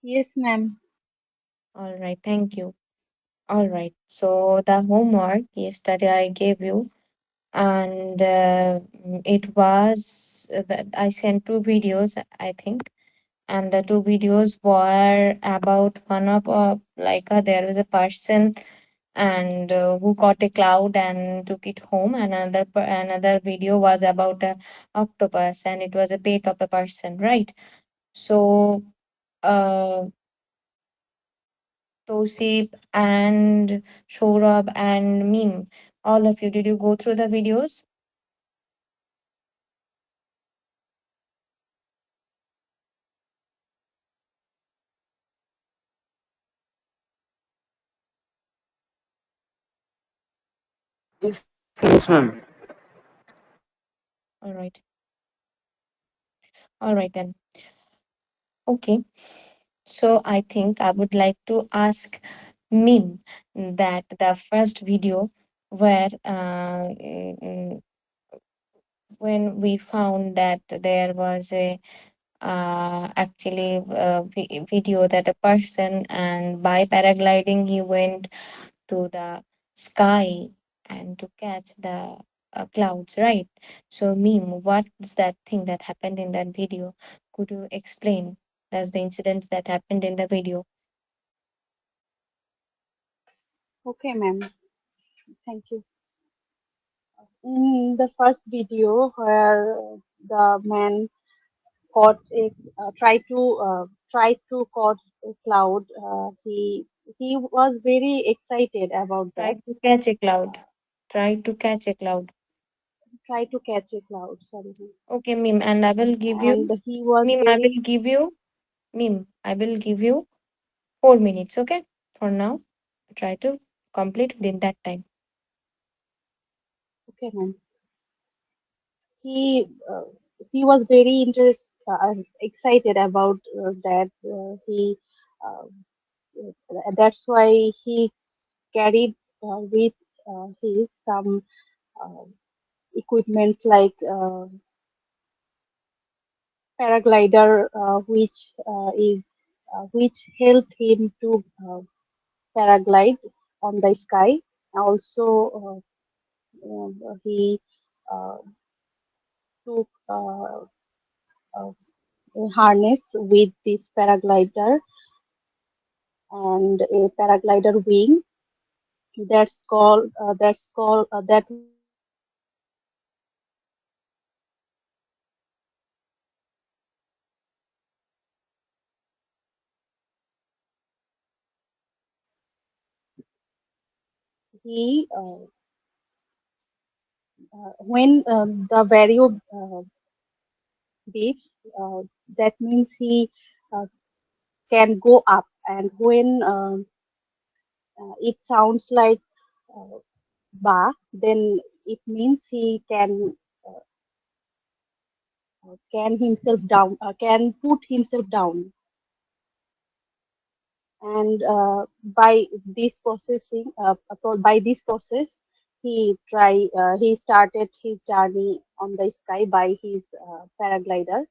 Yes, ma'am. All right, thank you. All right, so the homework yesterday I gave you, and it was that I sent two videos, I think, and the two videos were about one of there was a person and who caught a cloud and took it home, and another video was about a octopus and it was a pet of a person, right? So uh Tosip and Shorab and Mim, all of you, did you go through the videos? Yes, ma'am. All right, all right then. Okay, so I think I would like to ask Mim that the first video where when we found that there was a video that a person, and by paragliding he went to the sky and to catch the clouds, right? So Meme, what's that thing that happened in that video? Could you explain? That's the incidents that happened in the video. Okay, ma'am. Thank you. In the first video where the man caught a tried to caught a cloud, he was very excited about Try that. to catch a cloud. Try to catch a cloud. Try to catch a cloud. Sorry, ma'am. Okay, Meme, and I will give you And he was Meme, I very will give you Meme, I will give you 4 minutes, okay? For now, try to complete within that time. okay, ma'am. He uh, he was very excited about that. Uh, that's why he carried with his some uh, equipments like paraglider, which helped him to paraglide on the sky. Also, he uh, took a harness with this paraglider and a paraglider wing. That was called he when the vario beeps, that means he uh, can go up, and when it sounds like uh, ba, then it means he can himself down, can put himself down. And by this process, he started his journey on the sky by his paraglider,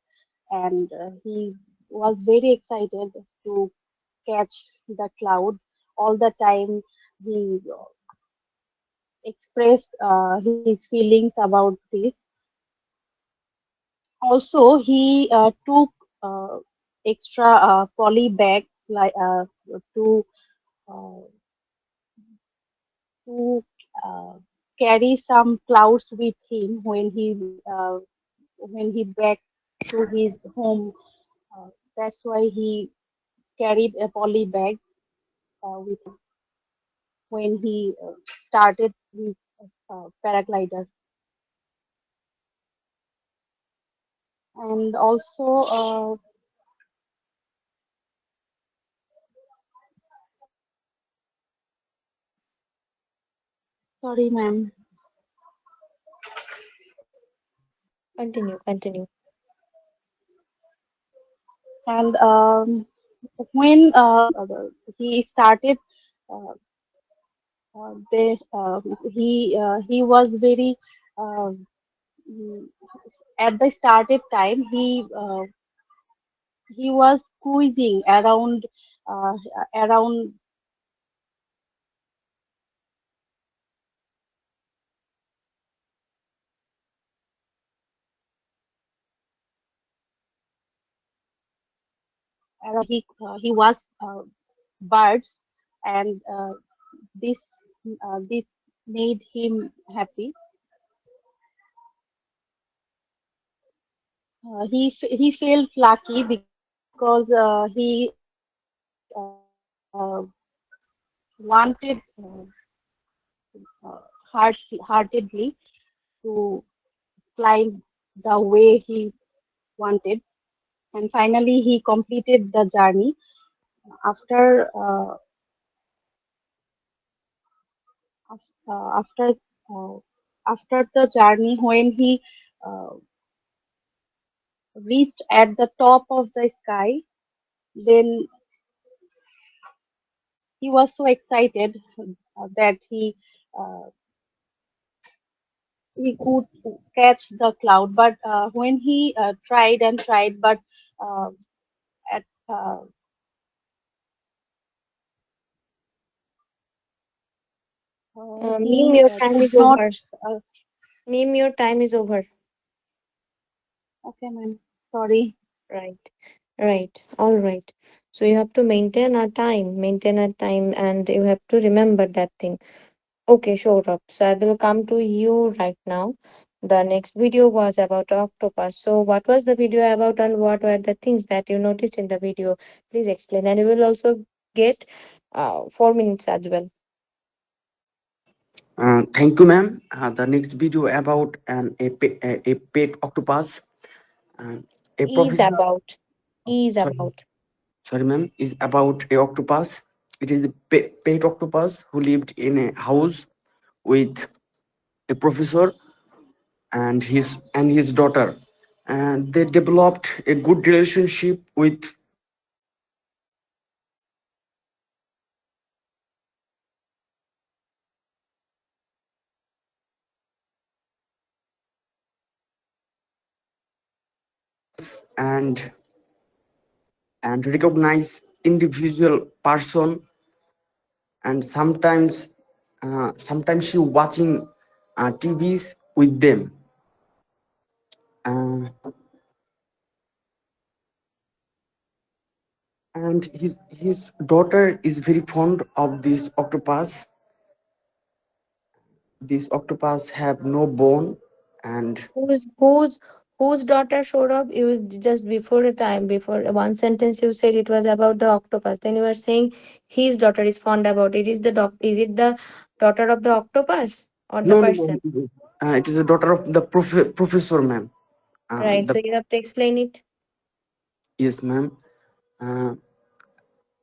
and he was very excited to catch the cloud. All the time he expressed his feelings about this. Also, he took uh, extra poly bags to uh, to uh, carry some clouds with him when he back to his home. That's why he carried a poly bag with him when he started his paraglider. And also, sorry, ma'am. Continue, continue. And when he started, uh, he was very uh, mm, at the started time. he was cruising uh, around he was birds, and this this made him happy. He felt lucky because he wanted heartedly to climb the way he wanted, and finally he completed the journey. After after uh, after the journey, when he uh, reached at the top of the sky, then he was so excited that uh, he could catch the cloud. But when he tried and tried, but uh, at Meme, he your time could is not. over. Uh, Meme, your time is over. okay, man. Sorry. Right. Right. All right. So you have to maintain our time, and you have to remember that thing. Okay, sure. So I will come to you right now. The next video was about octopus. So what was the video about, and what were the things that you noticed in the video? Please explain. And you will also get 4 minutes as well. Thank you, ma'am. The next video about a pet octopus. A Is professor, about. Is sorry, about. sorry, ma'am, is about a octopus. It is a pet octopus who lived in a house with a professor and his daughter, and they developed a good relationship with and and recognize individual person, and sometimes she watching TVs with them. uh, and his daughter is very fond of this octopus. This octopus have no bone, and Whose daughter showed up? You just before a time, before one sentence you said it was about the octopus. Then you are saying his daughter is fond about it. Is it the daughter of the octopus or the no, no, person? no, it is a daughter of the professor, ma'am. Right. The So you have to explain it. Yes, ma'am. uh,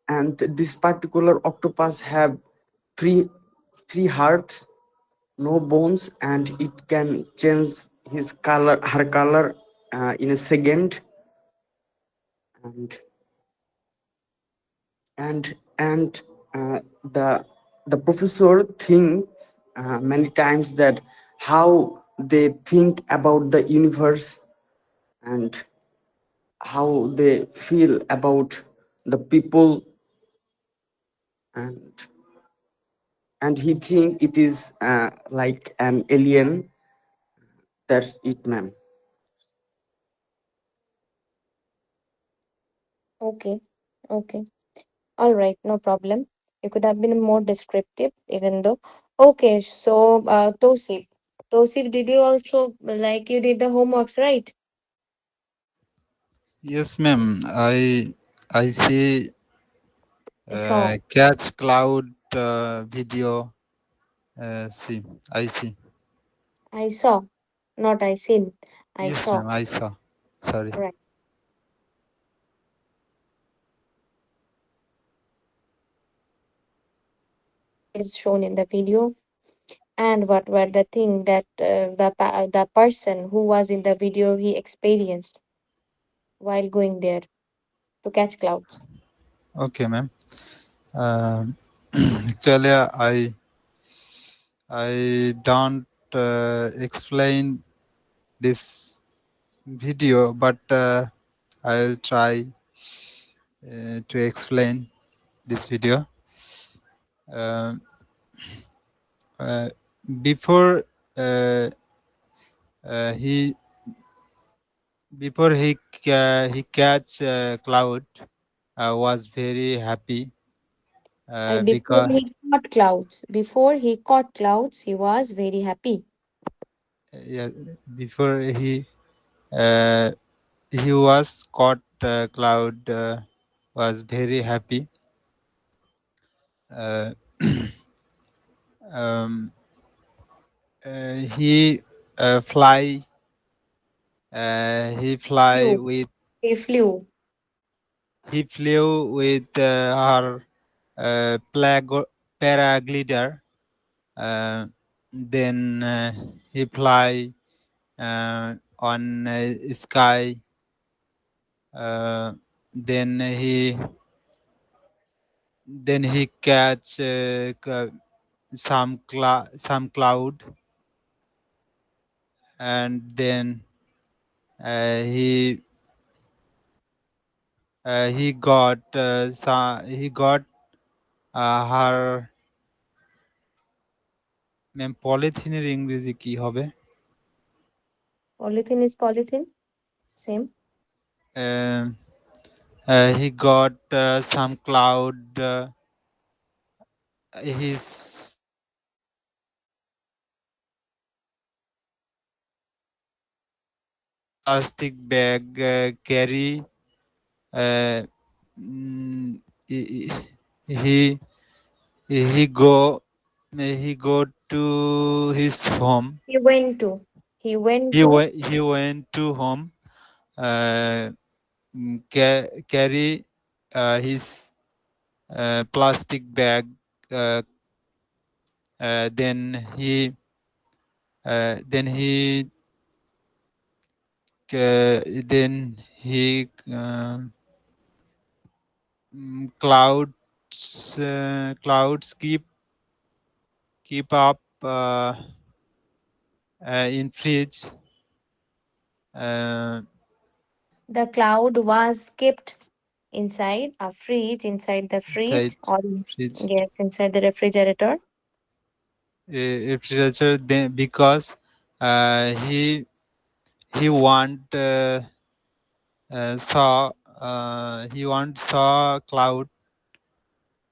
and this particular octopus have three three hearts, no bones, and it can change her color in a second. And and and the professor thinks many times that how they think about the universe, and how they feel about the people, and and he think it is like an alien. That's it, ma'am. Okay. Okay. All right. No problem. You could have been more descriptive, even though. Okay. So, Tosif, did you also like you did the homeworks, right? Yes, ma'am. I see I saw. catch cloud video. See, I see. I saw. Not I seen. I Yes, saw. ma'am. I saw. Sorry. Right. Is shown in the video, and what were the thing that the person who was in the video he experienced while going there to catch clouds. Okay, ma'am. Um actually, I don't explain this video, but I'll try. to explain this video. Uh, uh, before uh, he he catch cloud, was very happy Before because he caught clouds, he was very happy. yeah, before uh, he was caught cloud, was very happy. uh, um, he fly he fly Flew. with He flew. he flew with her paraglider. Then he fly on sky. uh, then he catch some cloud, and then he he got her ma'am পলিথিনের ইংরেজি কি হবে? Polythene is polythene. Same. Uh, he got some cloud. His plastic bag carry. Uh, mm, he he he go he go to his home. He went to. He went to. He went to home. Uh, carry his plastic bag. Uh, then then he then he clouds keep up in fridge. uh, The cloud was kept inside a fridge, inside the inside fridge, or fridge yes, inside the refrigerator. refrigerator, then because he want he want saw cloud.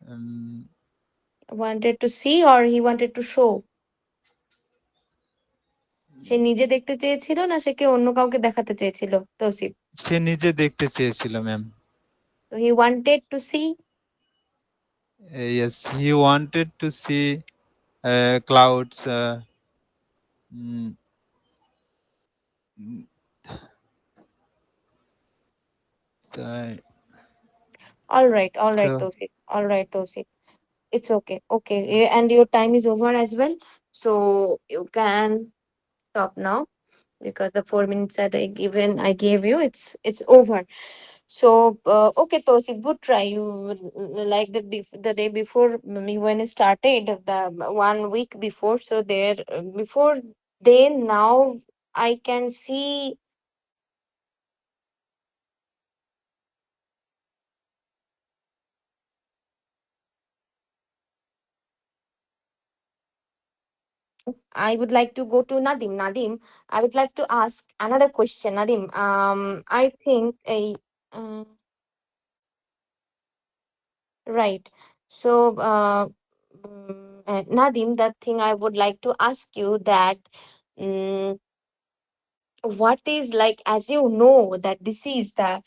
um, Wanted to see or he wanted to show? সে নিজে দেখতে চেয়েছিল না সে কে অন্য কাউকে দেখাতে চেয়েছিল তৌসিফ? সে নিজে দেখতে চেয়েছিল ma'am. So he wanted to see. Yes, he wanted to see clouds. Mm, mm, uh, All right, so Tauseef. All right, Tauseef. It's okay. Okay. And your time is over as well. So you can stop now because the 4 minutes that I gave you, it's over. So okay, Tauseef, good try. You like the day before me when it started, the 1 week before. So there before then now I can see. I would like to go to Nadim. Nadim, I would like to ask another question. Nadim, I think a right. So, Nadim, that thing I would like to ask you that. mm what is like, as you know that this is the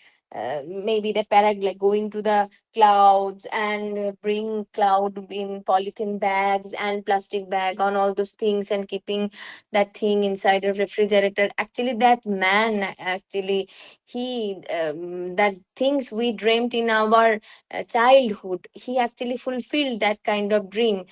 maybe the paraglide going to the clouds and bring cloud in polythene bags and plastic bag on all those things and keeping that thing inside a refrigerator. Actually that man, actually he that things we dreamt in our childhood, he actually fulfilled that kind of dream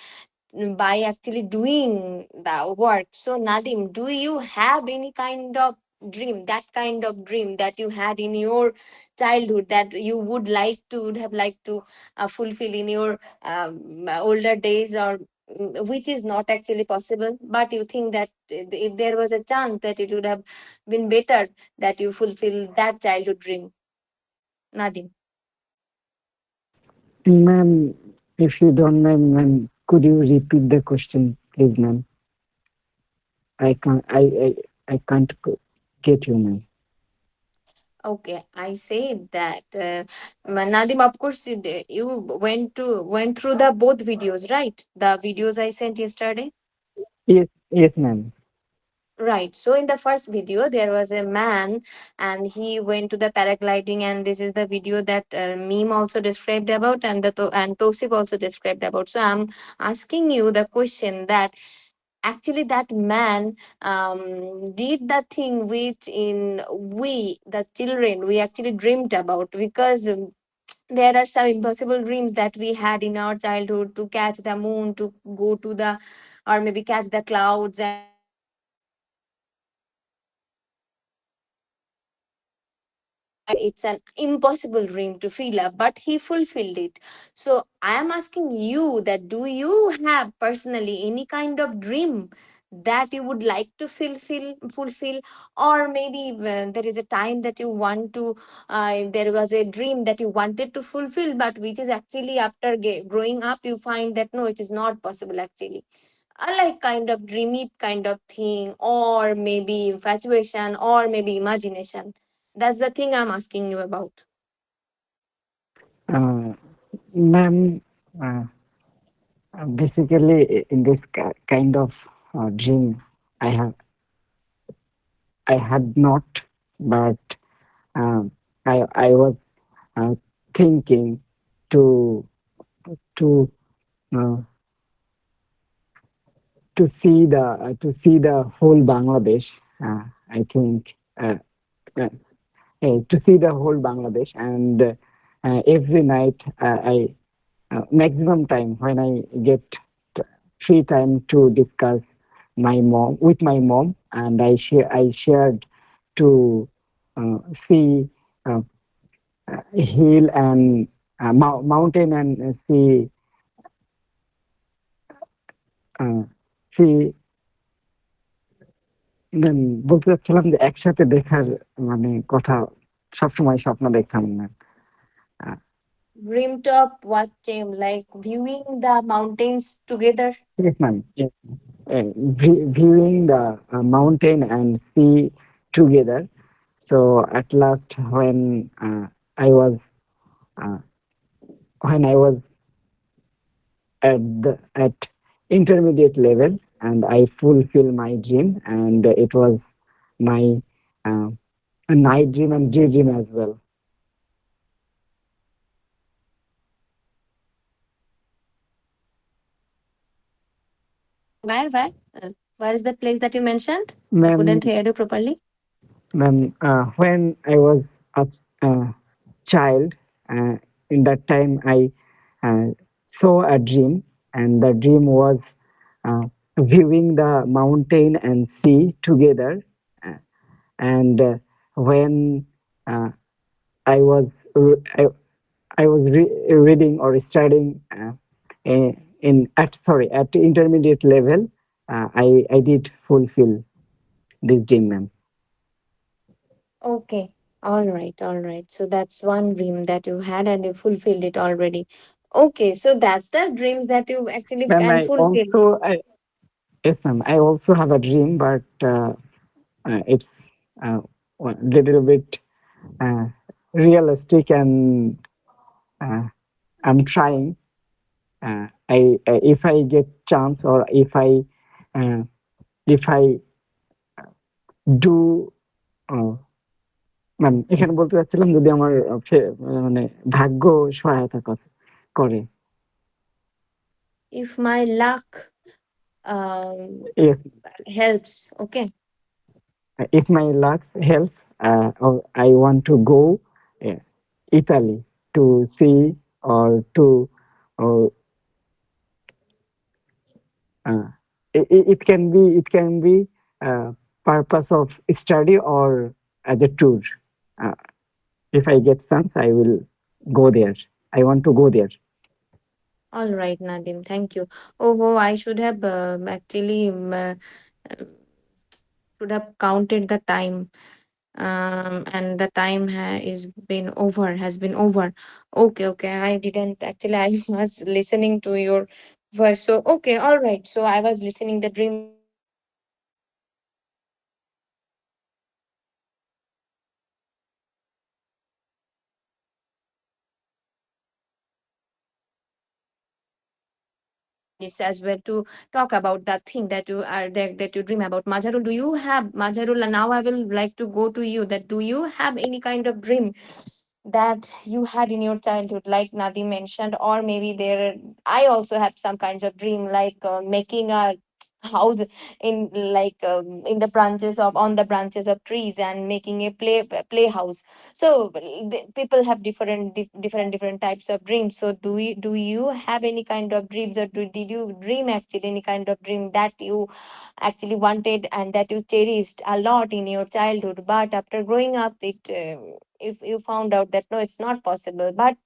by actually doing the work. So, Nadim, do you have any kind of dream, that kind of dream that you had in your childhood that you would have liked to fulfill in your older days, or which is not actually possible, but you think that if there was a chance that it would have been better that you fulfill that childhood dream, Nadim? Ma'am, if you don't mind, ma'am, could you repeat the question, please, ma'am? I can't. I can't get you, ma'am. Okay, I said that Nadim, of course, you went through the both videos, right? The videos I sent yesterday. Yes, yes, ma'am. Right. So in the first video, there was a man and he went to the paragliding, and this is the video that meme also described about, and and Tosif also described about. So I'm asking you the question that actually that man did the thing which in we the children we actually dreamed about, because there are some impossible dreams that we had in our childhood to catch the moon, to go to the, or maybe catch the clouds and it's an impossible dream to fill up, but he fulfilled it. So I am asking you that do you have personally any kind of dream that you would like to fulfill, or maybe there is a time that you want to there was a dream that you wanted to fulfill, but which is actually after growing up you find that no, it is not possible actually. I like kind of dreamy kind of thing, or maybe infatuation, or maybe imagination. That's the thing I'm asking you about. Uh, Ma'am, basically, in this kind of dream, I have I had not, but um, I was uh, thinking to to uh, to see the whole Bangladesh. I think uh, to see the whole Bangladesh, and every night I maximum time when I get free time to discuss my mom, and I shared to see uh, hill and mountain and uh, see then বলতে চাচ্ছিলাম যে একসাথে দেখার মানে কথা সবসময় স্বপ্ন দেখতাম না। Dreamed of what time? Like viewing the mountains together. Yes, ma'am. Yes. Viewing the mountain and sea together. So at last, I was uh, when I was at intermediate level, and I fulfill my dream, and it was my uh, night dream and daydream as well. Where? Where is the place that you mentioned? I Ma'am, couldn't hear you properly. when I was a child, uh, in that time I uh, saw a dream, and the dream was uh, viewing the mountain and sea together. Uh, and when uh, I was I was reading or studying at intermediate level, I did fulfill this dream, ma'am. Okay. All right. All right. So that's one dream that you had and you fulfilled it already. Okay. So that's the dreams that you actually Ma'am, can fulfill. yes, ma'am. I also have a dream, but it's a little bit uh, realistic, and uh, I'm trying. If I get chance, or uh, if I do, মানে এখানে বলতে চাচ্ছিলাম যদি আমার মানে ভাগ্য সহায়তা করে। If my luck um, If helps. Okay. if my luck helps, or I want to go uh, Italy to see, or to or uh, it can be purpose of study or as a tour. Uh, if I get chance, I will go there. I want to go there. All right, Nadim. Thank you. Oh, I should have actually should have counted the time. And the time is been over has been over. Okay, okay, I didn't actually, I was listening to your voice. So okay, all right, so I was listening the dream that you had. Minutes as well to talk about that thing that you are that you dream about. Majarul, do you have, Majarul, and now I will like to go to you, that do you have any kind of dream that you had in your childhood, like Nadim mentioned, or maybe there, I also have some kinds of dream, like making a house in, like in the branches of, on the branches of trees, and making a playhouse. So people have different types of dreams. So do you have any kind of dreams, or did you dream actually any kind of dream that you actually wanted and that you cherished a lot in your childhood, but after growing up it if you found out that no, it's not possible, but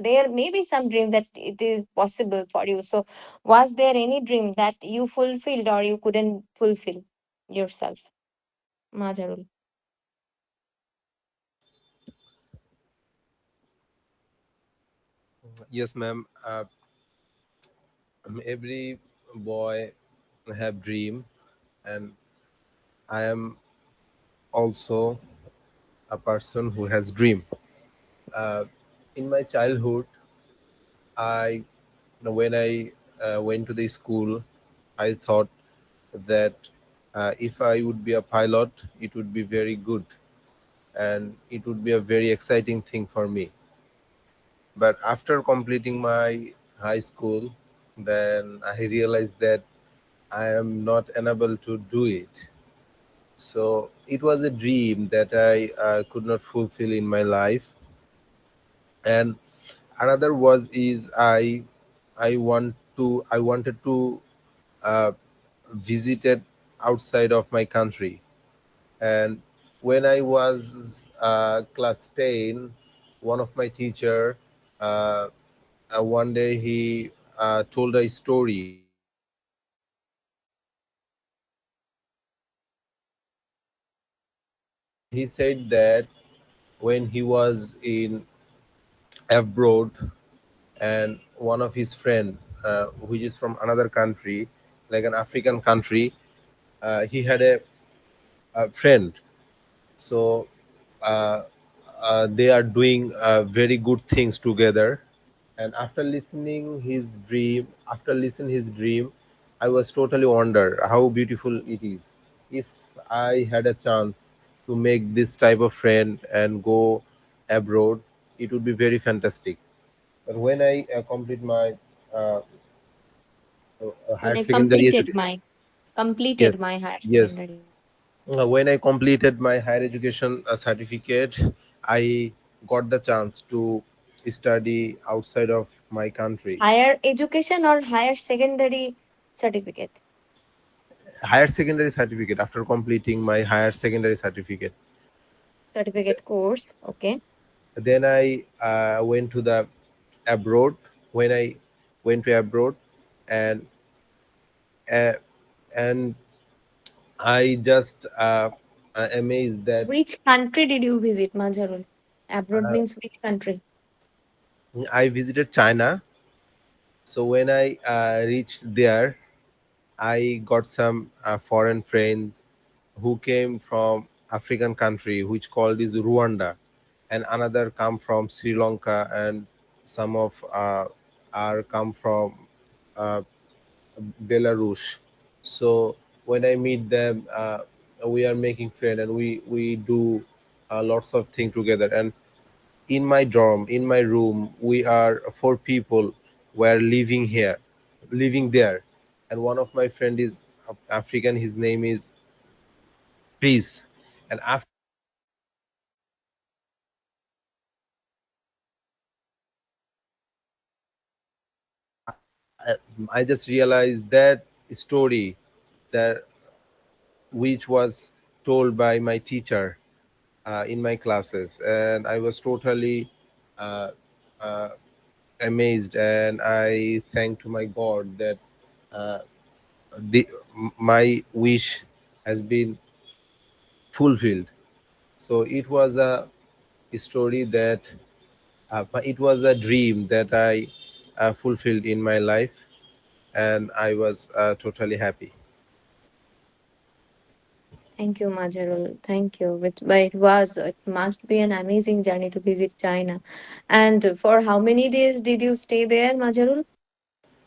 there may be some dream that it is possible for you. So was there any dream that you fulfilled or you couldn't fulfill yourself, Majarul? Yes, ma'am. Every boy have dream, and I am also a person who has dream. Uh, in my childhood, I when I went to the school, I thought that if I would be a pilot, it would be very good, and it would be a very exciting thing for me. But after completing my high school, then I realized that I am not unable to do it. So it was a dream that I could not fulfill in my life. And another was is I wanted to uh, visited outside of my country. And when I was class 10, one of my teacher, uh, one day he told a story, and he said that when he was in abroad, and one of his friend, which is from another country, like an African country, he had a friend. So uh, they are doing very good things together. And after listening his dream, I was totally wonder how beautiful it is. If I had a chance to make this type of friend and go abroad, it would be very fantastic. But when I complete my uh, When higher I secondary completed education, my completed yes, my higher yes, secondary. when I completed my higher education certificate, I got the chance to study outside of my country. Higher education or higher secondary certificate? Higher secondary certificate, after completing my higher secondary certificate. Certificate course, okay. Then I went to the abroad. When I went to abroad, and uh, and I just amazed that Which country did you visit, Majarul? Abroad uh, means which country? I visited China. So when I reached there, I got some foreign friends who came from African country, which called is Rwanda, and another come from Sri Lanka, and some of are come from uh, Belarus. So when I meet them, we are making friend, and we do lots of things together. And in my dorm, in my room, we are four people were living here, living there. And one of my friend is African. His name is Chris. And after I, I just realized that story that which was told by my teacher in my classes, and I was totally uh, uh, amazed, and I thank to my God that uh, my wish has been fulfilled. So it was a story that it was a dream that I fulfilled in my life, and I was totally happy. Thank you, Majarul. Thank you. It must be an amazing journey to visit China. And for how many days did you stay there, Majarul,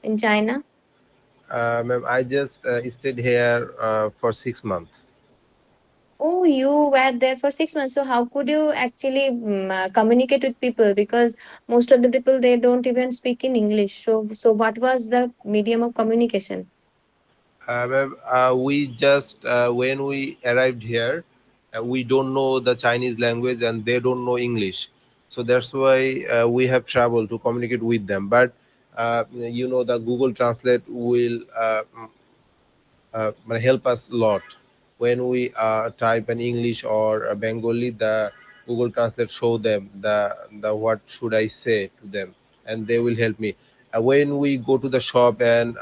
in China? Ma'am, I just stayed here for 6 months. Oh, you were there for 6 months. So how could you actually communicate with people? Because most of the people they don't even speak in English. So what was the medium of communication? Ma'am, we just when we arrived here, we don't know the Chinese language and they don't know English, so that's why we have trouble to communicate with them. But the Google Translate will help us a lot. When we type in English or Bengali, the Google Translate show them the what should I say to them, and they will help me. When we go to the shop and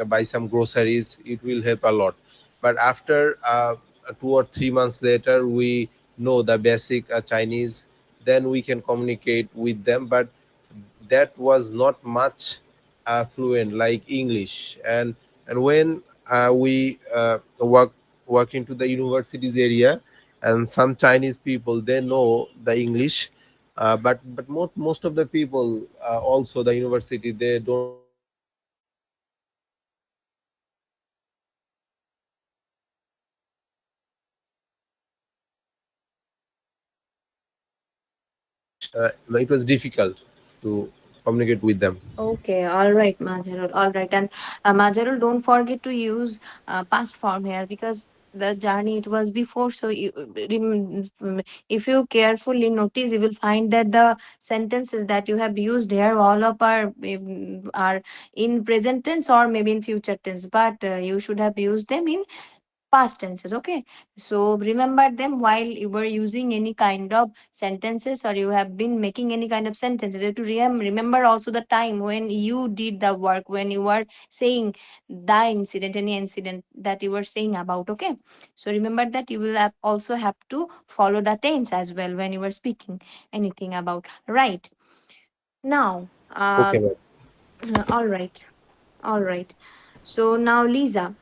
buy some groceries, it will help a lot. But after 2 or 3 months later, we know the basic Chinese, then we can communicate with them. But that was not much fluent like English. And when we work into the universities area, and some Chinese people they know the English, but most of the people also the university they don't know the English. So it was difficult to communicate with them. Okay, all right, Majarul. All right, and Majarul, don't forget to use past form here because the journey it was before. So if you carefully notice, you will find that the sentences that you have used here, all of are in present tense or maybe in future tense. But you should have used them in past tenses. Okay, so remember them while you were using any kind of sentences or you have been making any kind of sentences. You have to remember also the time when you did the work, when you were saying the incident, any incident that you were saying about. Okay, so remember that you will also have to follow the tense as well when you were speaking anything about, right? Now Okay, ma'am. all right, all right. So now Lisa,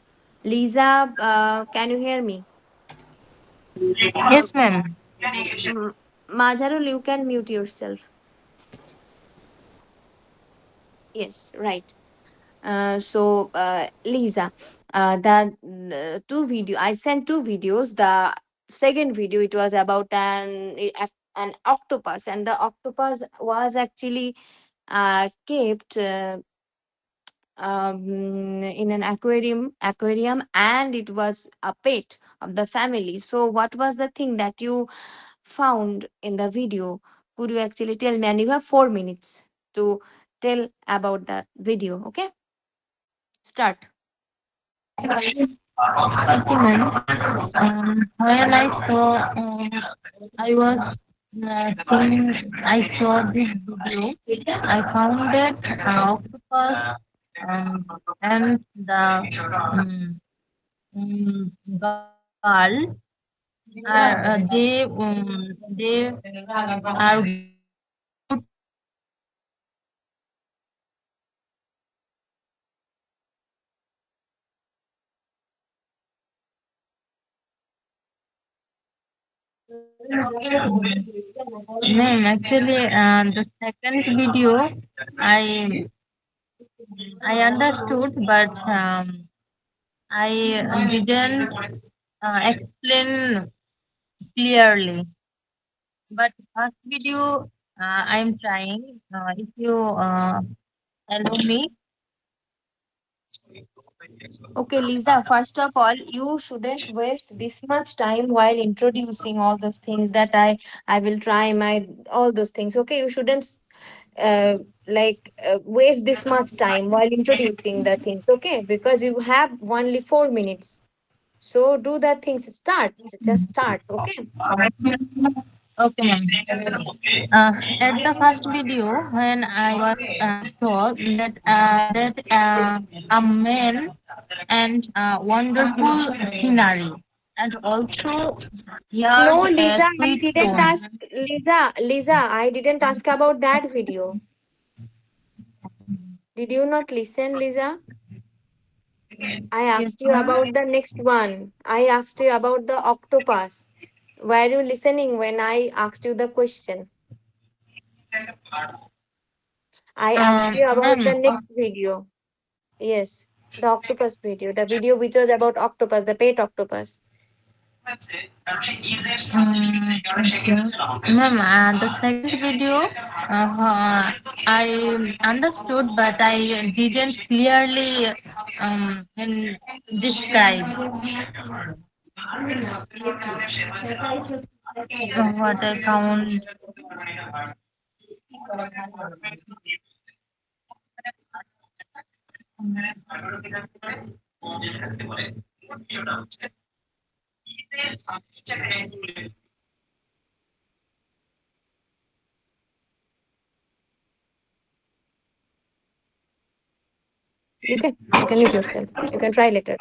can you hear me? Yes, ma'am. Mm, Majarul, you can mute yourself. Yes, right. Lisa, the two video I sent two videos. The second video it was about an octopus, and the octopus was actually kept in an aquarium, and it was a pet of the family. So, what was the thing that you found in the video? Could you actually tell me? And you have 4 minutes to tell about that video. Okay, start. Okay, ma'am. When I saw, I was I saw this video. I found that octopus and the girl they are good ma'am. Actually, the second video I I understood, but I didn't explain clearly. But first video, I'm trying. If you allow me, Okay, Lisa, first of all, you shouldn't waste this much time while introducing all those things that I will try my all those things. Okay, you shouldn't waste this much time while introducing the things. Okay, because you have only 4 minutes. So do the things. Start. Just start. Okay. okay, ma'am. At the first video, when I was saw that a man and wonderful scenery. and also heard No, a Lisa, I sweet didn't tone. ask. Lisa, I didn't ask about that video. Did you not listen, Lisa? I Yes, asked you ma'am. about the next one. I asked you about the octopus. Were you listening when I asked you the question? I asked you about Ma'am, the next video. Yes, the octopus video. The video which was about octopus, the pet octopus. okay. Ma'am, the second video, I understood, but I didn't clearly describe what I found. Okay, you can mute yourself. You can try later.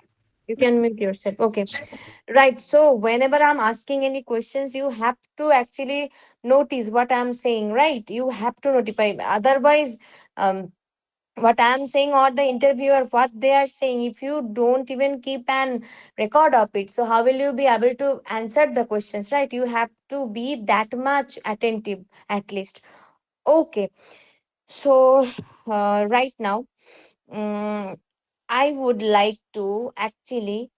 You can mute yourself. Okay. Right. So whenever I'm asking any questions, you have to actually notice what I'm saying, right? You have to notify. Otherwise, what I'm saying or the interviewer what they are saying, if you don't even keep an record of it, so how will you be able to answer the questions, right? You have to be that much attentive at least. Okay. So right now, um, I would like to actually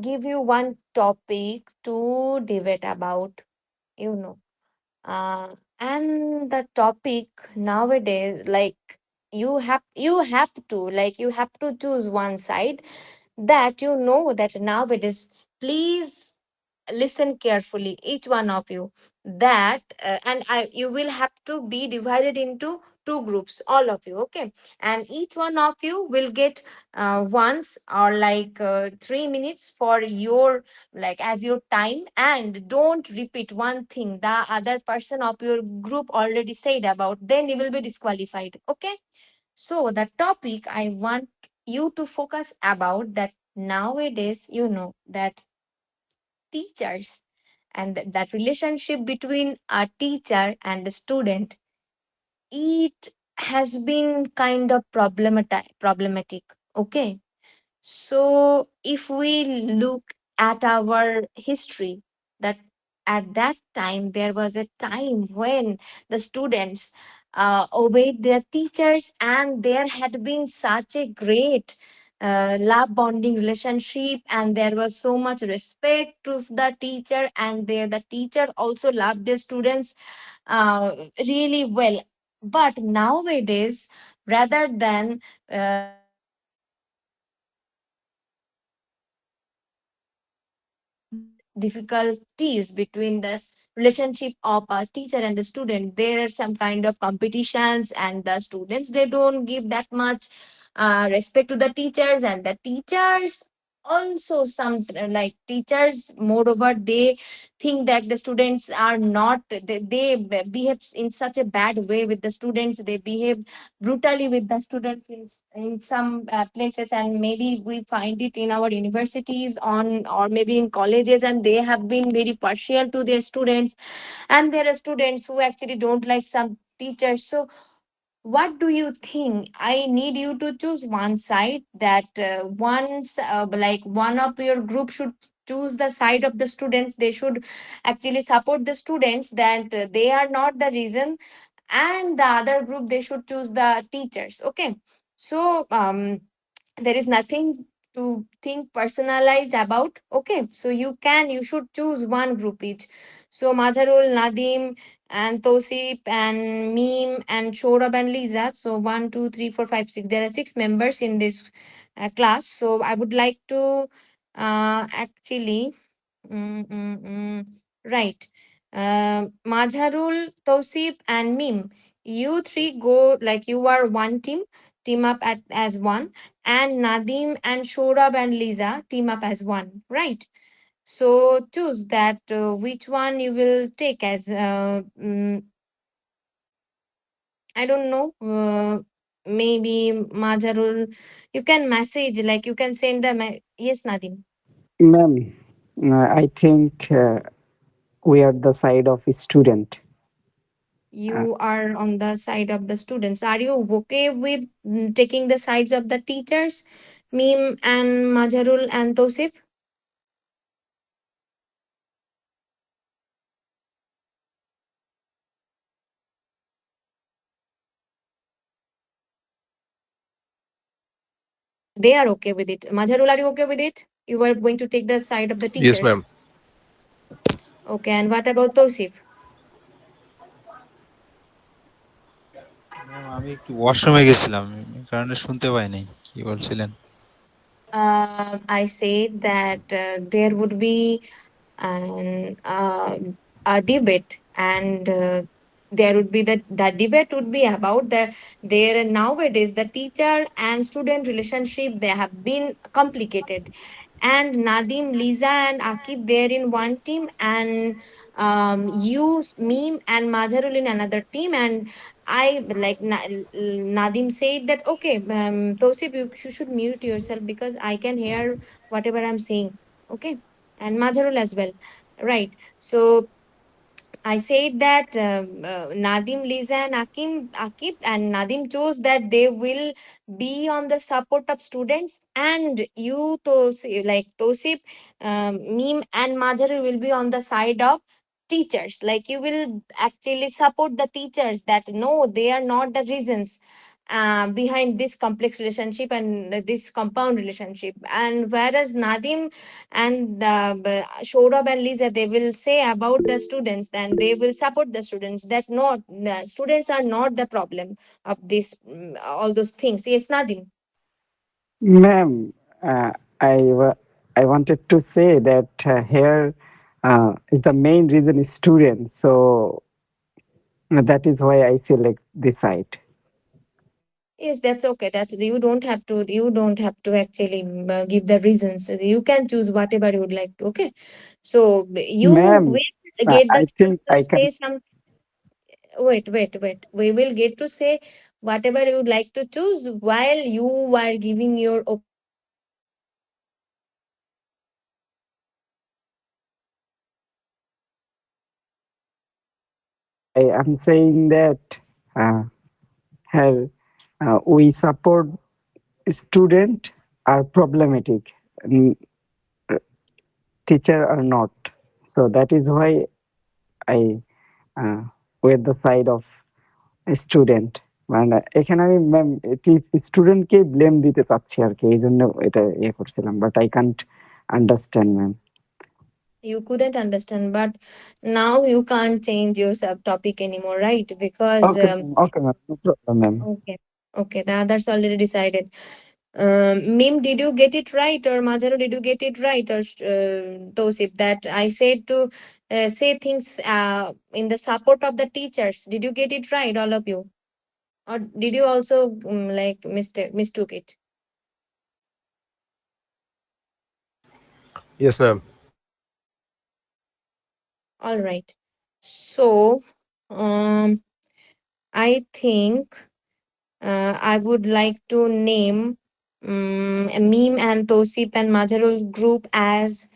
give you one topic to debate about, you know. And the topic nowadays, like you have to choose one side, that you know that nowadays. Please listen carefully, each one of you, that and I you will have to be divided into two groups, all of you, okay? And each one of you will get once or 3 minutes for your, like, as your time, and don't repeat one thing the other person of your group already said about, then you will be disqualified, okay? So the topic I want you to focus about, that nowadays, that teachers, and that relationship between a teacher and a student, it has been kind of problematic, okay? So if we look at our history, that at that time there was a time when the students obeyed their teachers, and there had been such a great love bonding relationship, and there was so much respect to the teacher, and the teacher also loved the students really well. But nowadays, rather than difficulties between the relationship of a teacher and the student, there are some kind of competitions, and the students, they don't give that much respect to the teachers, and the teachers also, some like teachers, moreover, they think that the students are not, they behave in such a bad way with the students, they behave brutally with the students in some places, and maybe we find it in our universities on, or maybe in colleges, and they have been very partial to their students, and there are students who actually don't like some teachers. So what do you think? I need you to choose one side, that like one of your group should choose the side of the students, they should actually support the students, that they are not the reason, and the other group, they should choose the teachers, okay? So there is nothing to think personalized about, okay? So you should choose one group each. So Majharul, Nadim, and Tosip, and Meme, and Shorab, and Lisa. So 1, 2, 3, 4, 5, 6, there are 6 members in this class. So I would like to actually right. Majharul, Tausif, and Mim. You three go, like, you are one team, team up as one, and Nadim and Shorab and Lisa team up as one, right? So choose that which one you will take as, I don't know, maybe Majharul. You can message, like, you can send them. Yes, Nadim. Ma'am, I think we are the side of student. Uh, You are on the side of the students. Are you okay with taking the sides of the teachers, Mim and Majarul and Tosif? They are okay with it. Majarul, are you okay with it? You are going to take the side of the Yes, ma'am. teachers. Okay, and what about Tosif? Ma'am আমি একটু ওয়াশরুমে গেছিলাম এই কারণে শুনতে পাই নাই কি বলছিলেন। I said that there would be a debate, and there would be that debate would be about the there nowadays the teacher and student relationship they have been complicated, and Nadim, Lisa, and Akib they're in one team, and you, Meme, and Mazharul in another team, and I like Nadim said that okay, Tosif, you should mute yourself because I can hear whatever I'm saying. Okay, and Mazharul as well, right? So I said that Nadim, Lisa, and Akib, and Nadim chose that they will be on the support of students, and you, Tosip, Meme, and Majari will be on the side of teachers. Like you will actually support the teachers that no, they are not the reasons behind this complex relationship and this compound relationship. And whereas Nadim and Shourab and Lisa, they will say about the students, then they will support the students that not the students are not the problem of this all those things. Yes, Nadim. Ma'am, I wanted to say that here is the main reason is student. So that is why I select this site. Yes, that's okay. That's you don't have to. You don't have to actually give the reasons. You can choose whatever you would like to. Okay, so you Ma'am, will get the I chance think to I can say some. Wait. We will get to say whatever you would like to choose while you are giving your opinion. Okay. So I am saying that uh, here we support student are problematic, mm, teacher are not. So that is why I with the side of student মানে এখানে আমি ma'am স্টুডেন্টকে blame দিতে চাচ্ছি আর কি এই জন্য এটা ইয়ে করছিলাম but I can't understand ma'am you couldn't understand, but now you can't change your subtopic anymore, right? Because okay ma'am no problem ma'am okay, okay, that's already decided. Mim, did you get it right, or Majaru, did you get it right, or Tosif, that I said to say things in the support of the teachers? Did you get it right, all of you, or did you also like mistook it? Yes, ma'am. All right. So, I think I would like to name Meme and Tosip and Majarul group as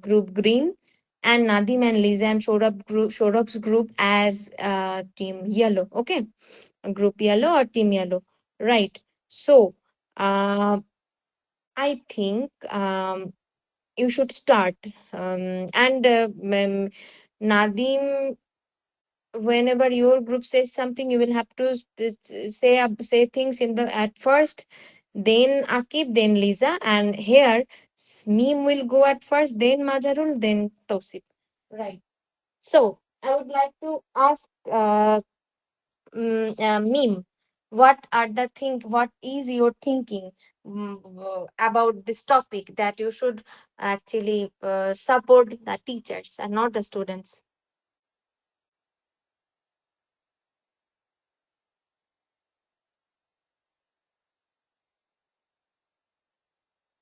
group green, and Nadim and Lisa and Shorab's group as team yellow. Okay, group yellow or team yellow. Right. So, I think you should start. And Nadim, whenever your group says something, you will have to say things in the at first, then Akib, then Lisa, and here Meme will go at first, then Majarul, then Tausif. Right. So I would like to ask Meme, what are the think? What is your thinking about this topic that you should actually support the teachers and not the students?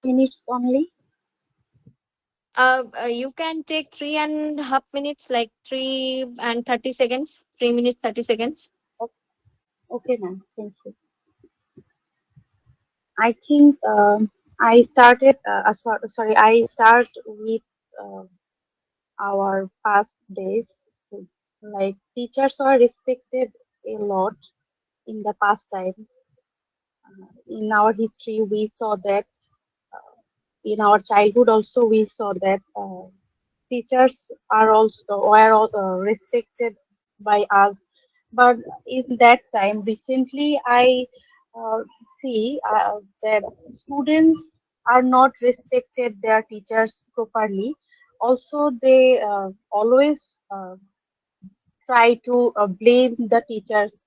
Minutes only. You can take 3.5 minutes, like 3 and 30 seconds, 3 minutes 30 seconds. O- Okay, ma'am. Thank you. I think I started. Sorry, I start with uh, our past days. Like teachers were respected a lot in the past time. In our history, we saw that. In our childhood, also we saw that teachers are also were respected by us. But in that time, recently, I uh, see that students are not respected their teachers properly. Also, they always try to blame the teachers,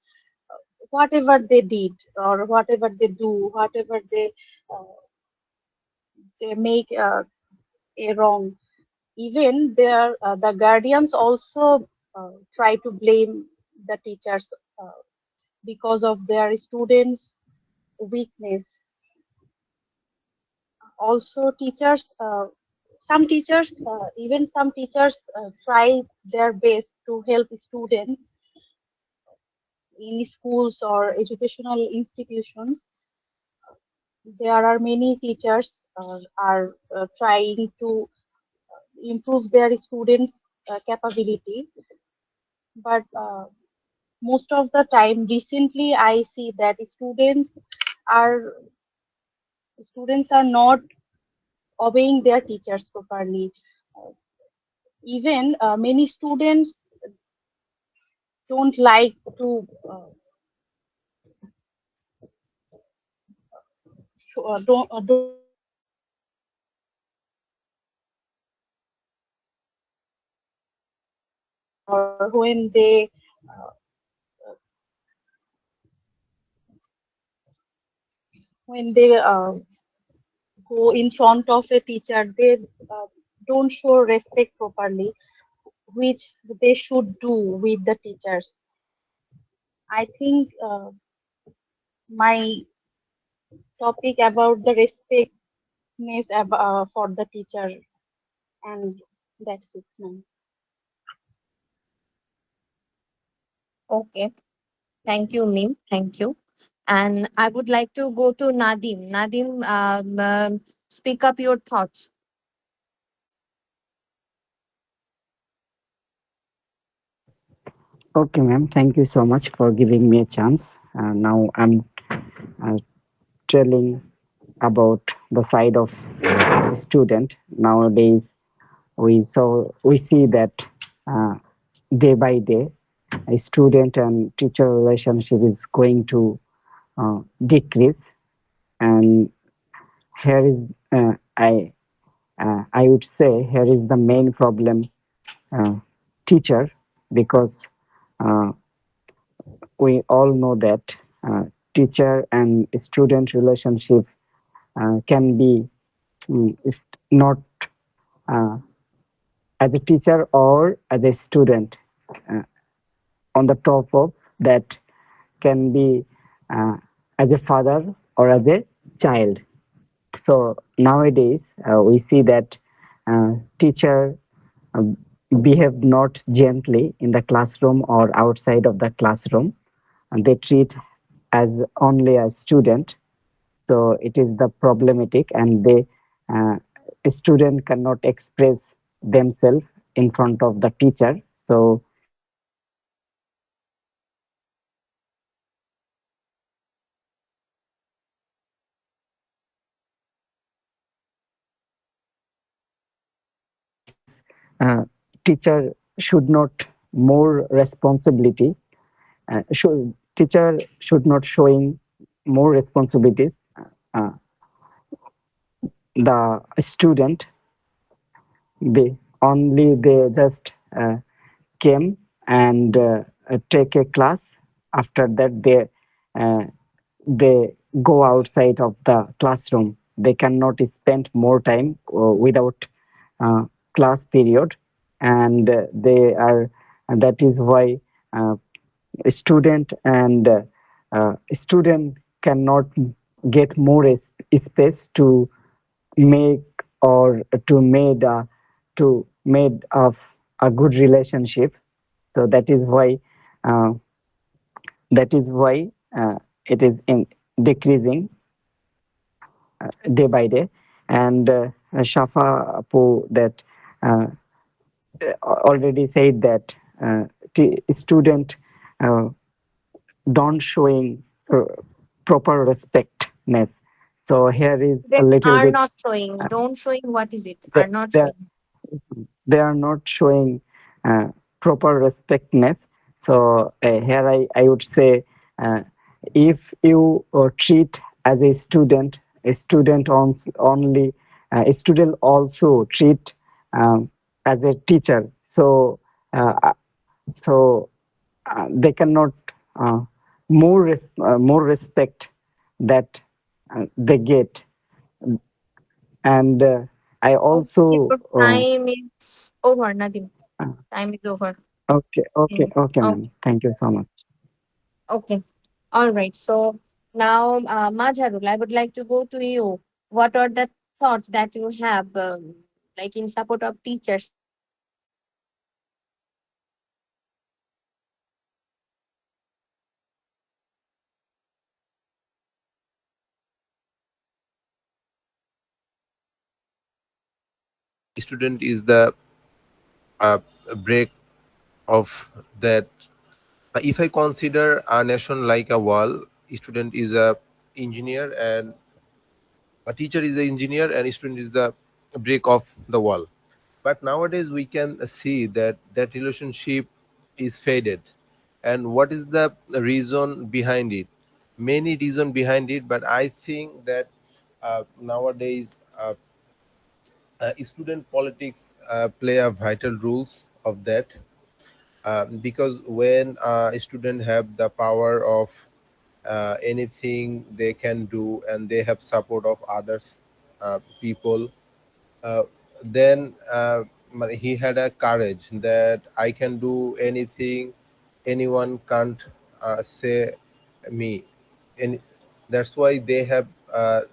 whatever they did or whatever they do, whatever uh, they make a wrong. Even the guardians also try to blame the teachers because of their students' weakness. Also, even some teachers try their best to help students in schools or educational institutions. There are many teachers are trying to improve their students' capability, but most of the time recently I see that are students are not obeying their teachers properly. Even many students don't like to don't like to obey their teachers or when they go in front of a teacher, they uh, don't show respect properly, which they should do with the teachers. I think my topic about the respectness for the teacher, and that's it, ma'am. Okay. Thank you, Mim. Thank you. And I would like to go to Nadim. Nadim, speak up your thoughts. Okay, ma'am. Thank you so much for giving me a chance. Now I'm uh, telling about the side of student. Nowadays, we see that uh, day by day, a student and teacher relationship is going to decrease, and here is I would say here is the main problem, uh, teacher, because uh, we all know that teacher and student relationship can be is not uh, as a teacher or as a student. Uh, on the top of that can be uh, as a father or as a child. So nowadays we see that teacher uh, behave not gently in the classroom or outside of the classroom, and they treat as only a student. So it is the problematic, and they a student cannot express themselves in front of the teacher. So uh, teacher should not more responsibility, should teacher should not showing more responsibilities. uh, the student, they just came and take a class. After that uh, they go outside of the classroom. They cannot spend more time without uh, class period, and they are and that is why uh, student cannot get more space to make or to made of a good relationship. So uh, that is why it is in decreasing. day by day. And Shafa Apu that uh, already said that student uh, don't showing proper respectness. So here is a Student little are bit not showing. uh, Don't showing. What is it? they, Are not they, showing. they are not showing proper respectness. So here I would say uh, if you treat as a student only, a student also treat as a teacher. So uh, so they cannot uh, more respect that they get. And I Okay, also your time is over, Nadim. uh, Time is over. okay, Mm. okay, Oh, ma'am. Thank you so much. okay. All right. So now, Majharul, I would like to go to you. What are the thoughts that you have, like in support of teachers and students? Student is the uh, break of that. If I consider a nation like a wall, student is a engineer and a teacher is an engineer and a student is the break of the wall. But nowadays we can see that that relationship is faded. And what is the reason behind it? Many reason behind it, but I think that nowadays student politics play a vital rules of that, because when a student have the power of anything they can do and they have support of others people, uh, then he had a courage that I can do anything, anyone can't say me. And that's why they have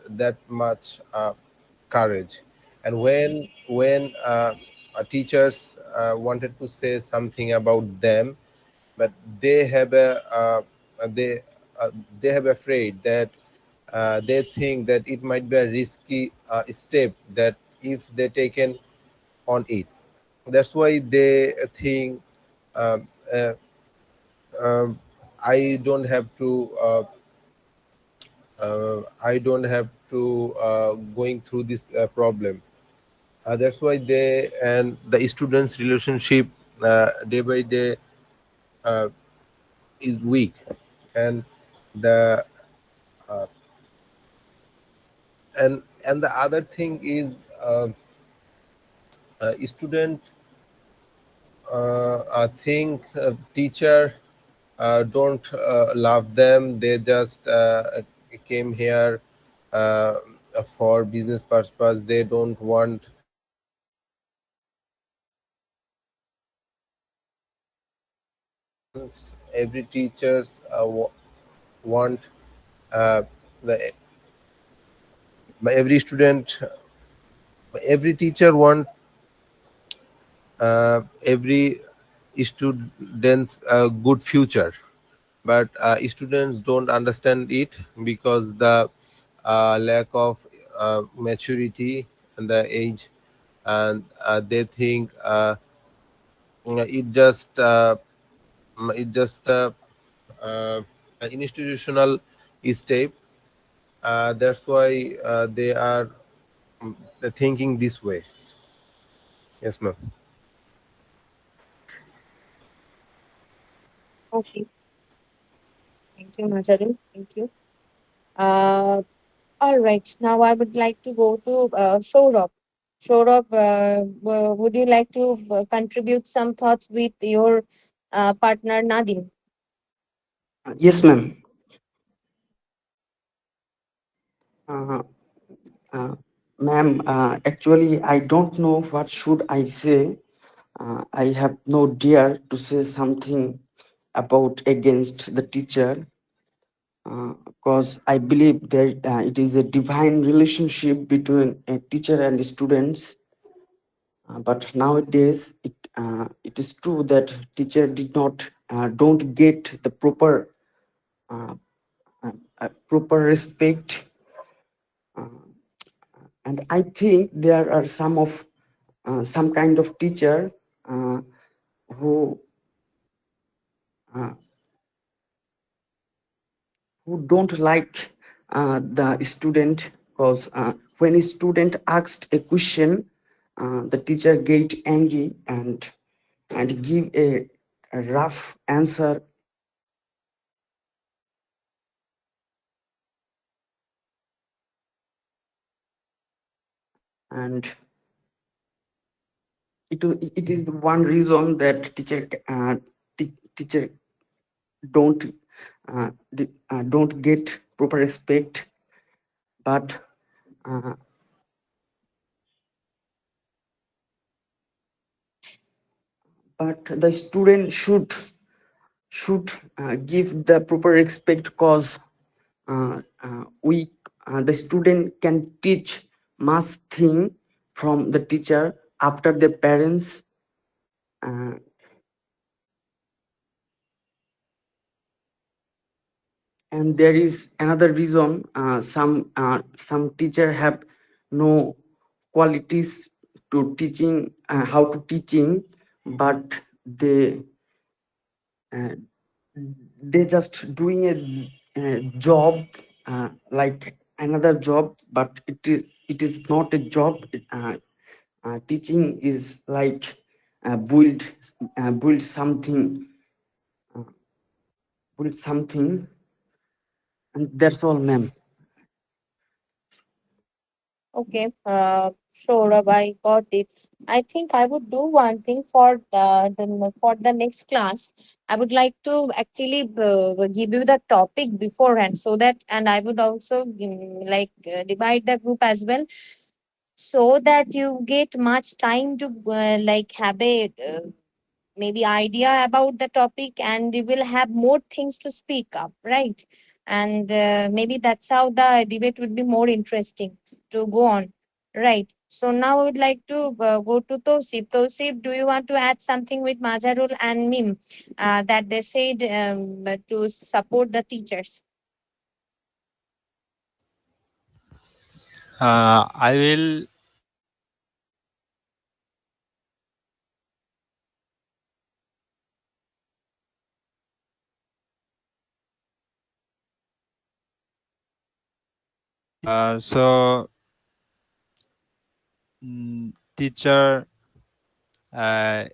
that much courage. And when teachers wanted to say something about them, but they have a they they have afraid that they think that it might be a risky step that if they taken on it. That's why they think um, uh, I don't have to going through this problem. That's why they and the students relationship day by day uh, is weak. And the and the other thing is student I think teacher don't love them. They just came here uh, for business purpose. They don't want every teachers want uh, the every student, every teacher want every student's good future. But students don't understand it because the lack of maturity and the age. And they think it just it just uh, an institutional step. That's why they are thinking this way. Yes, ma'am. Okay. Thank you, Majharul. Thank you. Uh, all right. Now I would like to go to Saurabh. Saurabh, would you like to contribute some thoughts with your partner Nadim? Yes, ma'am. Uh, uh, Ma'am, actually, I don't know what should I say. I have no dare to say something about against the teacher, because I believe that it is a divine relationship between a teacher and students. But nowadays, it is true that teacher did not don't get the uh, proper respect. I think there are some kind of teacher uh, who uh, who don't like the student, because when a student asked a question, the teacher get angry and give a rough answer, and it is one reason that teacher don't don't get proper respect. But uh, the student should give the proper respect, cause we the student can teach much thing from the teacher after the parents. uh, and there is another reason, some teacher have no qualities to teaching, how to teaching, but they uh, they just doing a job, like another job, but it is not a job. Teaching is like build something, uh, build something, and that's all, ma'am. Okay, sure, I got it. I think I would do one thing for the next class. I would like to actually give you the topic beforehand, so that, and I would also divide the group as well, so that you get much time to have a maybe idea about the topic, and we will have more things to speak up, right? And maybe that's how the debate would be more interesting to go on, right? So now I would like to go to Tosif. Do you want to add something with Mazharul and Mim, that they said to support the teachers? I will. So teacher uh,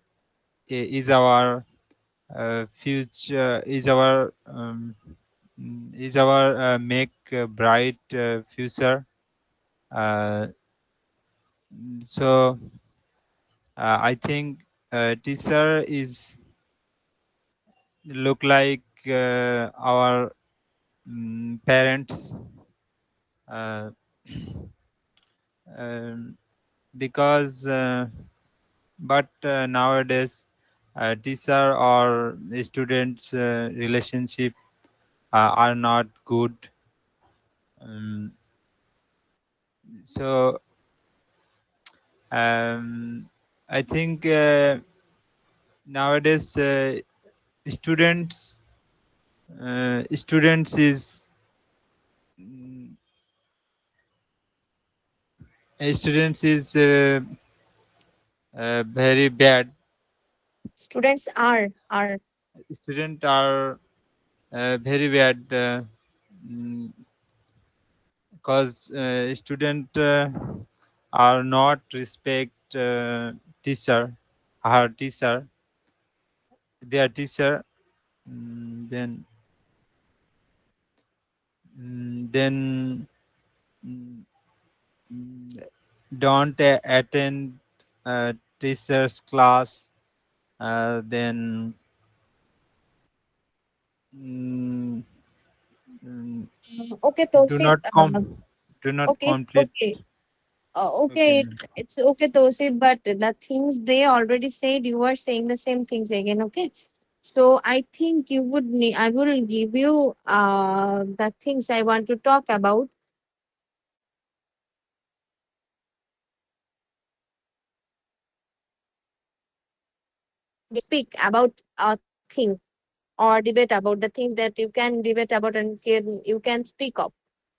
is our future, is our make bright future. Uh, so I think teacher is look like our parents, uh, um, because but nowadays teacher or students relationship are not good. um, so I think nowadays students students is mm, students is very bad. Students are Students are very bad, because student are not respect teacher, her teacher, their teacher. Then mm, mm, don't attend teacher's class. Then mm, mm, okay, do Tosif. not do not Okay, complete. okay. Okay, Okay, ma'am. it's okay, Tosif, but the things they already said, you are saying the same things again, okay? So I think you would need, I will give you the things I want to talk about. Speak about a thing or debate about the things that you can debate about and you can speak of,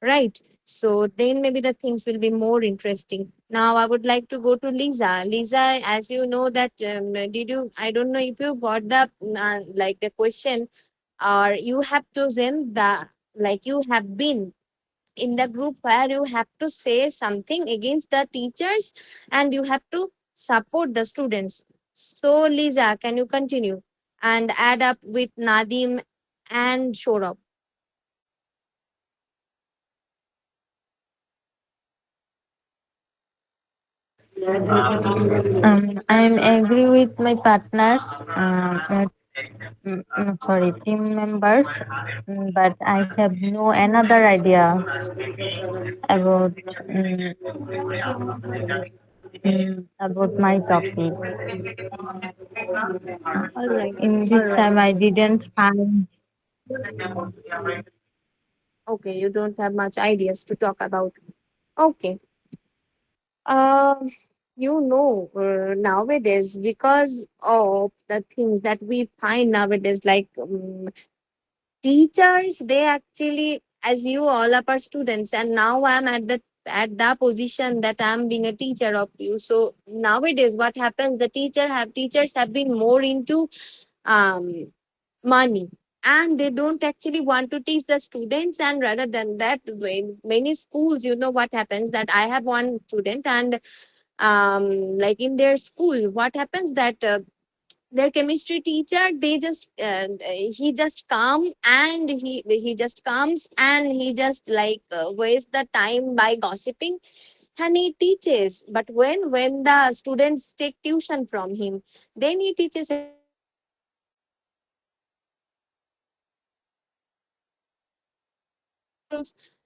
right? So then maybe the things will be more interesting. Now I would like to go to Lisa. Lisa, as you know that did you, I don't know if you got the like the question, or you have chosen the, like you have been in the group where you have to say something against the teachers and you have to support the students. So Lisa, can you continue and add up with Nadim and Shorab? I'm agree with my partners, sorry, team members, but I have no another idea about about my topic. All right. In this time, I didn't find. Okay, you don't have much ideas to talk about. Okay. Um, nowadays, because of the things that we find nowadays, like teachers, they actually, as you all of our students, and now I'm at the position that I'm being a teacher of you. So nowadays, what happens? The teachers have been more into um money, and they don't actually want to teach the students. And rather than that, when many schools, you know what happens, that I have one student, and like in their school, what happens that their chemistry teacher, they just he just come and he just comes and he just like wastes the time by gossiping, and he teaches. But when the students take tuition from him, then he teaches about schools.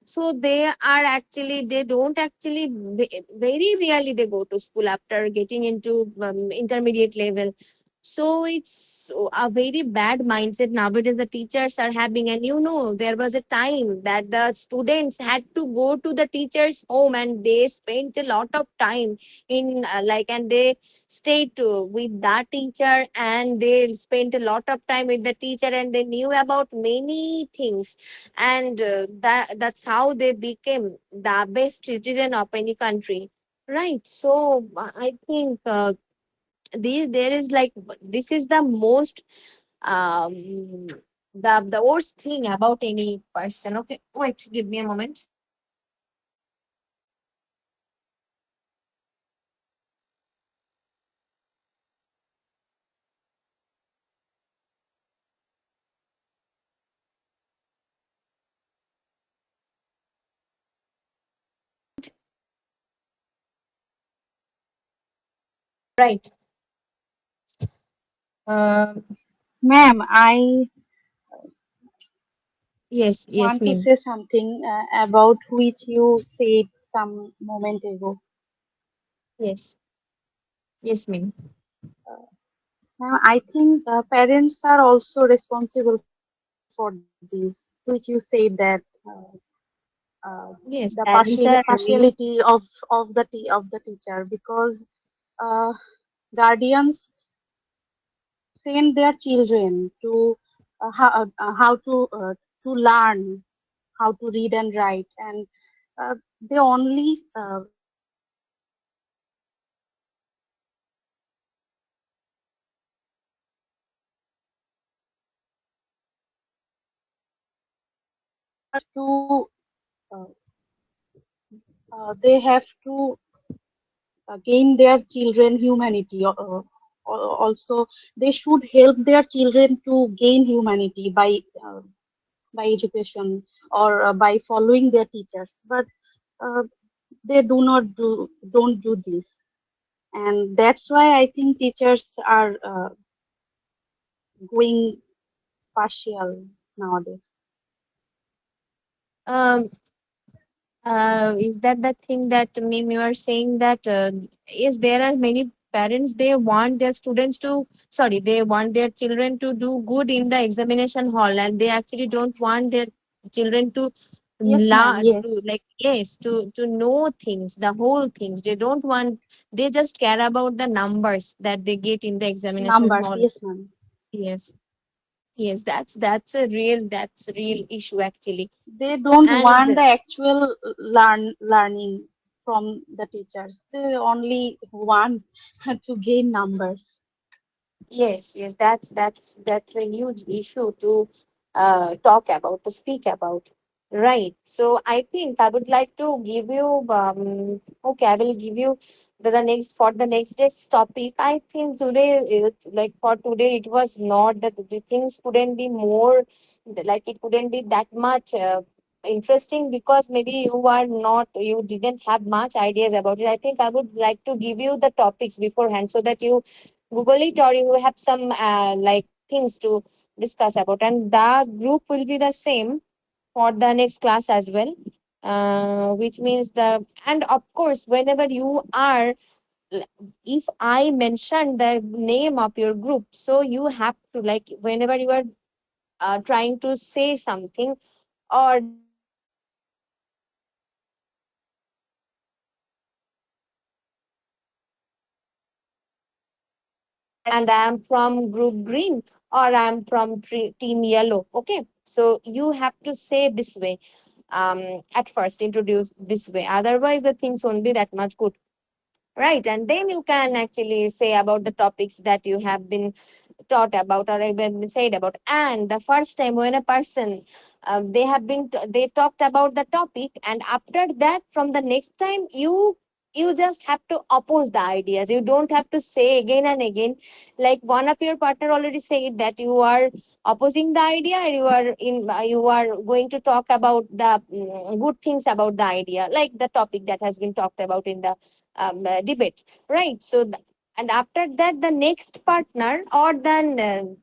So they are actually, they don't actually very rarely they go to school after getting into intermediate level. So it's a very bad mindset nowadays the teachers are having. And you know, there was a time that the students had to go to the teacher's home, and they spent a lot of time in and they stayed with that teacher, and they spent a lot of time with the teacher, and they knew about many things. And that's how they became the best citizen of any country, right? So I think there is like, this is the most um the worst thing about any person. Okay, wait, give me a moment. Right. um Ma'am, I yes, yes, want to ma'am. say something about which you said some moment ago. Yes, yes, ma'am. Now, I think parents are also responsible for this, which you said that the Yes, parents are really. partiality of the teacher, because uh, guardians send their children to how to learn how to read and write, and they only to uh, they have to gain their children humanity. Also, they should help their children to gain humanity by education or by following their teachers. But uh, they don't do this, and that's why I think teachers are going partial nowadays. um is that the thing that ma'am you are saying, that yes, there are many parents, they want their students to, sorry, they want their children to do good in the examination hall, and they actually don't want their children to Yes, ma'am. learn Yes, to, like, yes, to know things, the whole things they don't want. They just care about the numbers that they get in the examination numbers. hall. Yes, ma'am. Yes. Yes, that's a real issue actually. They don't want And the actual learning from the teachers. They only want to gain numbers. yes, yes, that's a huge issue to talk about, to speak about. Right. So I think I would like to give you okay, I will give you the next for the next day's topic. I think today like for today it was not that the things couldn't be more like it couldn't be that much interesting because maybe you didn't have much ideas about it. I think I would like to give you the topics beforehand so that you Google it or you have some like things to discuss about. And the group will be the same for the next class as well. Which means and of course, whenever you are, if I mention the name of your group, so you have to, like, whenever you are trying to say something or discuss something, so you have to mention the name of your group. Like, I am from group red and I am from group green, or I am from team yellow. Okay, so you have to say this way. At first, introduce this way. Otherwise, the things won't be that much good. Right, and then you can actually say about the topics that you have been taught about or even said about. And the first time when a person they talked about the topic, and after that from the next time you just have to oppose the ideas. You don't have to say again and again, like one of your partner already said that you are opposing the idea, and you are going to talk about the good things about the idea, like the topic that has been talked about in the debate, right? And after that, the next partner or the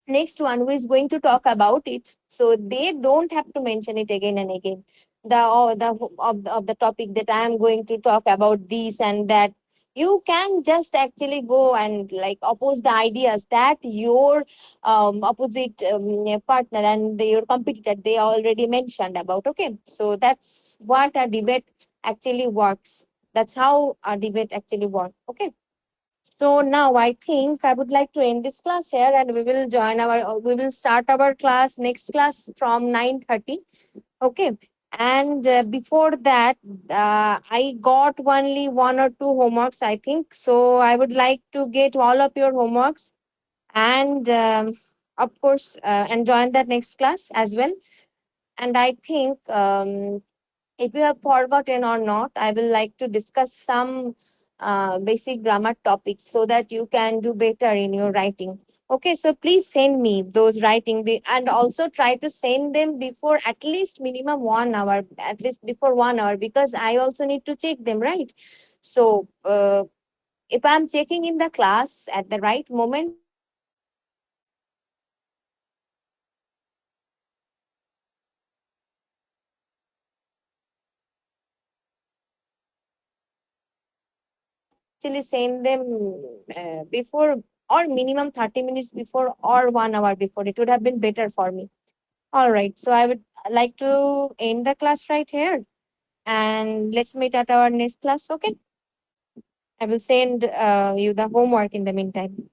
next one who is going to talk about it, so they don't have to mention it again and again. Of the topic that I am going to talk about this and that. You can just actually go and like oppose the ideas that your opposite partner and your competitor they already mentioned about. Okay, so that's what a debate actually works. That's how a debate actually works. Okay. So now I think I would like to end this class here, and we will start our next class from 9:30. Okay. And before that, I got only one or two homeworks, I think. So I would like to get all of your homeworks and of course and join that next class as well. And I think if you have forgotten or not, I will like to discuss some basic grammar topics so that you can do better in your writing. Okay, so please send me those and also try to send them before at least minimum 1 hour, at least before 1 hour, because I also need to check them, right? So if I'm checking in the class at the right moment, so I will actually send them before or minimum 30 minutes before or 1 hour before. It would have been better for me. All right. So I would like to end the class right here, and let's meet at our next class. Okay. I will send you the homework in the meantime.